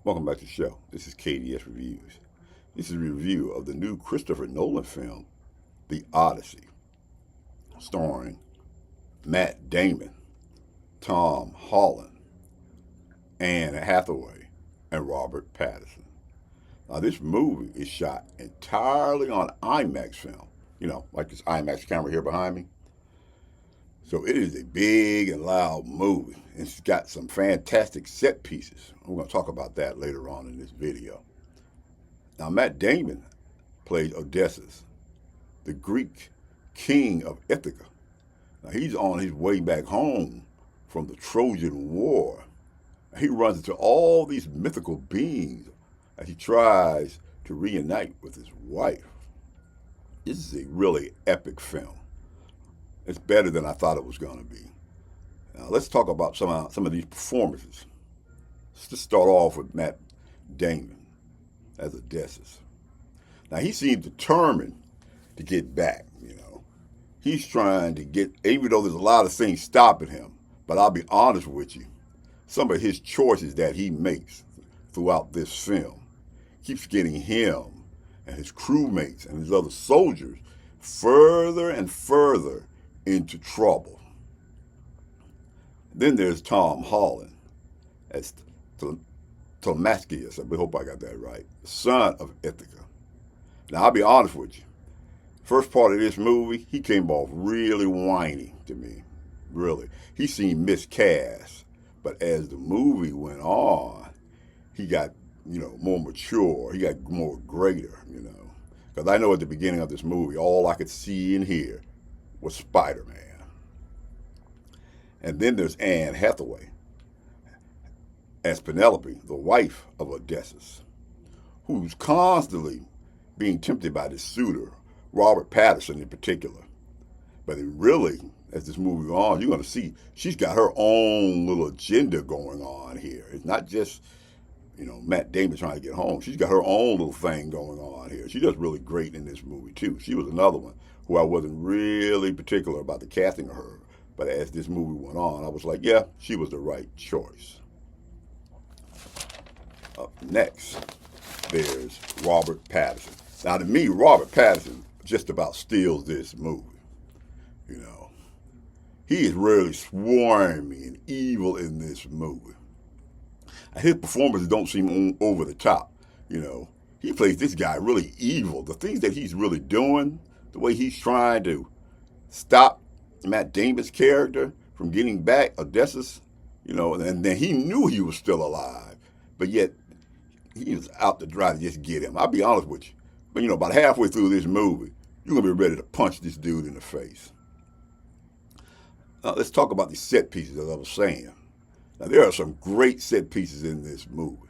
Welcome back to the show. This is KDS Reviews. This is a review of the new Christopher Nolan film, The Odyssey, starring Matt Damon, Tom Holland, Anne Hathaway, and Robert Pattinson. Now, this movie is shot entirely on IMAX film, like this IMAX camera here behind me. So it is a big and loud movie. It's got some fantastic set pieces. I'm going to talk about that later on in this video. Now, Matt Damon played Odysseus, the Greek king of Ithaca. Now, he's on his way back home from the Trojan War. He runs into all these mythical beings as he tries to reunite with his wife. This is a really epic film. It's better than I thought it was going to be. Now, let's talk about some of these performances. Let's just start off with Matt Damon as Odysseus. Now, he seems determined to get back, He's trying to get, even though there's a lot of things stopping him, but I'll be honest with you, some of his choices that he makes throughout this film keeps getting him and his crewmates and his other soldiers further and further into trouble. Then there's Tom Holland as Telemachus, I hope I got that right, son of Ithaca. Now, I'll be honest with you. First part of this movie, he came off really whiny to me, really. He seemed miscast, but as the movie went on, he got, more mature. He got more greater, Because I know at the beginning of this movie, all I could see and hear was Spider-Man. And then there's Anne Hathaway as Penelope, the wife of Odysseus, who's constantly being tempted by this suitor, Robert Pattinson in particular. But as this movie goes on, you're going to see she's got her own little agenda going on here. It's not just, Matt Damon trying to get home. She's got her own little thing going on here. She does really great in this movie, too. She was another one who I wasn't really particular about the casting of her. But as this movie went on, I was like, yeah, she was the right choice. Up next, there's Robert Pattinson. Now, to me, Robert Pattinson just about steals this movie. He is really swarmy and evil in this movie. His performances don't seem over the top. He plays this guy really evil. The things that he's really doing, the way he's trying to stop Matt Damon's character from getting back Odysseus, and then he knew he was still alive, but yet he was out to try to just get him. I'll be honest with you. But, about halfway through this movie, you're going to be ready to punch this dude in the face. Now, let's talk about these set pieces, as I was saying. Now, there are some great set pieces in this movie,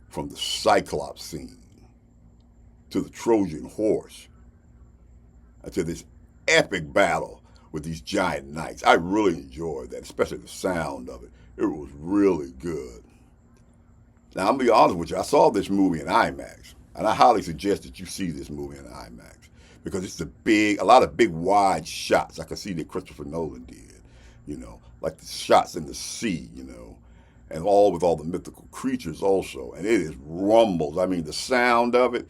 from the Cyclops scene to the Trojan horse to this epic battle with these giant knights. I really enjoyed that, especially the sound of it. It was really good. Now, I'm going to be honest with you. I saw this movie in IMAX, and I highly suggest that you see this movie in IMAX because it's a lot of big, wide shots. I can see that Christopher Nolan did, like the shots in the sea, and all with all the mythical creatures also. And it is rumbles. I mean, the sound of it,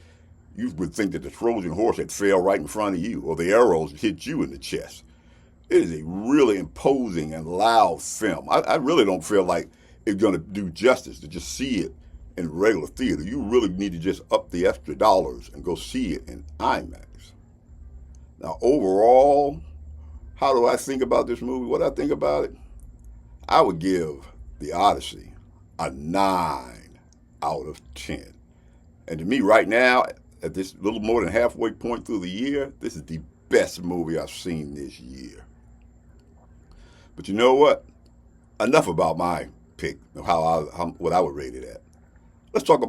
you would think that the Trojan horse had fell right in front of you or the arrows hit you in the chest. It is a really imposing and loud film. I really don't feel like it's going to do justice to just see it in regular theater. You really need to just up the extra dollars and go see it in IMAX. Now, overall, how do I think about this movie? What I think about it? I would give The Odyssey a 9 out of 10. And to me, right now, at this little more than halfway point through the year, this is the best movie I've seen this year. But you know what? Enough about my pick of what I would rate it at. Let's talk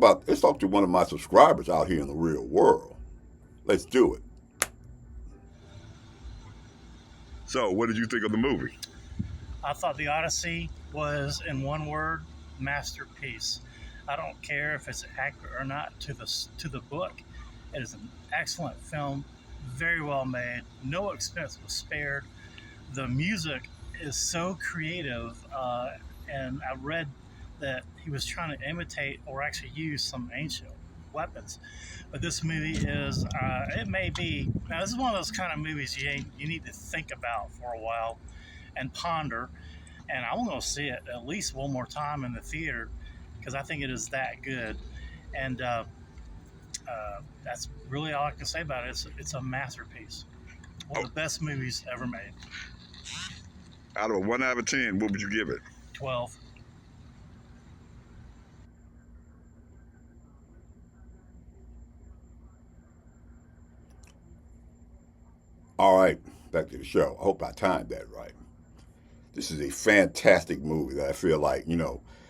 to one of my subscribers out here in the real world. Let's do it. So, what did you think of the movie? I thought The Odyssey was, in one word, masterpiece. I don't care if it's accurate or not to the book. It is an excellent film, very well made. No expense was spared. The music is so creative, and I read that he was trying to imitate or actually use some ancient weapons. But this movie is, it may be, now this is one of those kind of movies you need to think about for a while and ponder. And I'm going to see it at least one more time in the theater because I think it is that good. And that's really all I can say about it. It's a masterpiece. One of the best movies ever made. Out of a 1 out of 10, what would you give it? 12. All right, back to the show. I hope I timed that right. This is a fantastic movie that I feel like,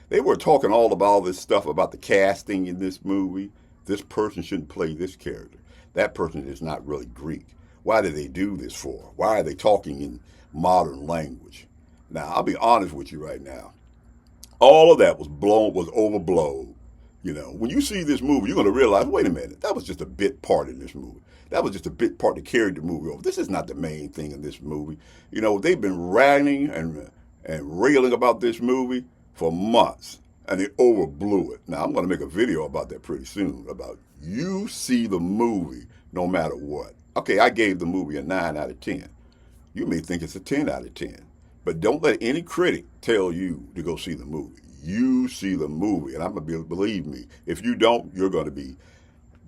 they were talking all about this stuff about the casting in this movie. This person shouldn't play this character. That person is not really Greek. Why did they do this for? Why are they talking in modern language? Now, I'll be honest with you right now. All of that was overblown. When you see this movie, you're going to realize, wait a minute, that was just a bit part in this movie. That was just a bit part that carried the movie over. This is not the main thing in this movie. They've been ranting and railing about this movie for months, and they overblew it. Now, I'm going to make a video about that pretty soon, about you see the movie no matter what. Okay, I gave the movie a 9 out of 10. You may think it's a 10 out of 10, but don't let any critic tell you to go see the movie. You see the movie, and I'm going to believe me, if you don't, you're going to be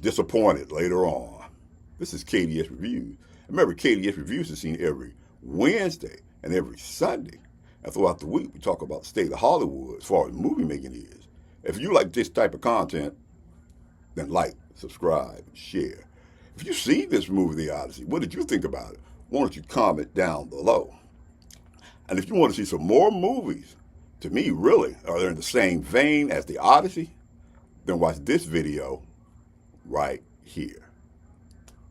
disappointed later on. This is KDS Reviews. Remember, KDS Reviews is seen every Wednesday and every Sunday. And throughout the week, we talk about the state of Hollywood as far as movie making is. If you like this type of content, then like, subscribe, and share. If you see this movie, The Odyssey, what did you think about it? Why don't you comment down below? And if you want to see some more movies, to me, really, are they in the same vein as The Odyssey, then watch this video right here.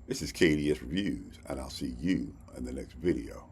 This is KDS Reviews, and I'll see you in the next video.